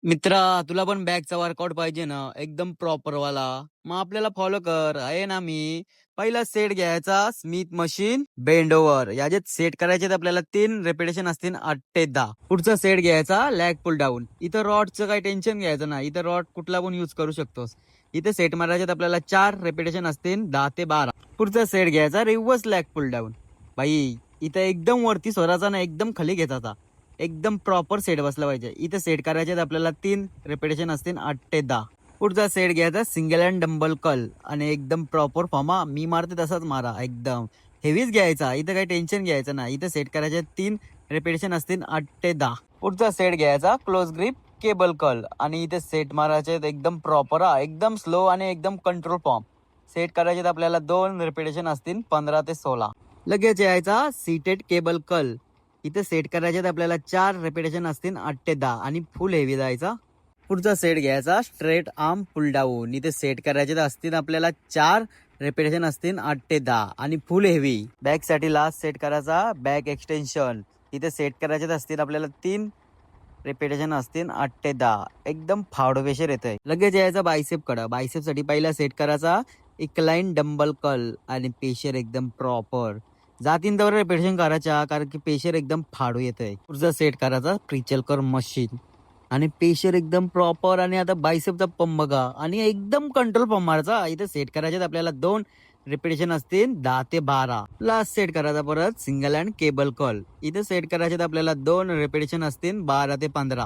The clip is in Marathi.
मित्रा, तुला पण बॅकचा वर्कआउट पाहिजे ना एकदम प्रॉपर वाला. मग आपल्याला फॉलो कर. आहे ना मी. पहिला सेट घ्यायचा स्मिथ मशीन बेंड ओव्हर. याच्यात सेट करायचे तर आपल्याला 3 रेपिटेशन असतील 8 ते 10. पुढचा सेट घ्यायचा लॅग पुल डाऊन. इथं रॉडचं काही टेन्शन घ्यायचं ना. इथं रॉड कुठला पण यूज करू शकतोस. इथे सेट मारायचे आपल्याला 4 रेपिटेशन असतील 10 ते 12. पुढचा सेट घ्यायचा रिव्हर्स लॅग पुल डाऊन. बाई, इथं एकदम वरती स्वराचा ना एकदम खाली घेताचा. एकदम प्रॉपर सेट बसला पाहिजे. इथे सेट करायचे आपल्याला 3 रेपिटेशन असतील 8 ते 10. पुढचा सेट घ्यायचा सिंगल हँड डंबल कल आणि एकदम प्रॉपर फॉर्मा मी मारते तसाच मारा. एकदम हेवीच घ्यायचा. इथं काही टेन्शन घ्यायचं ना. इथे सेट करायचे 3 रेपिटेशन असतील 8 ते 10. पुढचा सेट घ्यायचा क्लोज ग्रिप केबल कल आणि इथे सेट मारायचे एकदम प्रॉपर एकदम स्लो आणि एकदम कंट्रोल फॉर्म. सेट करायचे आपल्याला 2 रेपिटेशन असतील 15 ते 16. लगेच यायचा सीटेड केबल कल. इथे सेट करायचे आपल्याला 4 रेपिटेशन असतील 8 ते 10 आणि फुल हेवी जायचा. पुढचा सेट घ्यायचा स्ट्रेट आर्म पुल डाऊन. इथे सेट करायचे असतील आपल्याला 4 रेपिटेशन असतील 8 ते 10 आणि फुल हेवी. बॅक साठी लास्ट सेट करायचा बॅक एक्सटेन्शन. इथे सेट करायचे असतील आपल्याला 3 रेपिटेशन असतील 8 ते 10. एकदम फावडवेशर येतंय. लगेच यायचा बायसेप कडा. बायसेप साठी पहिला सेट करायचा इक्लाइन डंबल कल आणि पेशर एकदम प्रॉपर. जातीन तर रेपिटेशन करायच्या कारण की पेशर एकदम फाडू येतंय. पुढचा सेट करायचा प्रिचल कर मशीन आणि पेशर एकदम प्रॉपर. आणि आता बायसेपचा पंप बघा आणि एकदम कंट्रोल पंप मारायचा. इथे सेट करायचे आपल्याला 2 रेपिटेशन असतील 10 ते 12. लास्ट सेट करायचा परत सिंगल हँड केबल कॉल. इथे सेट करायचे आपल्याला 2 रेपिटेशन असतील 12 ते 15.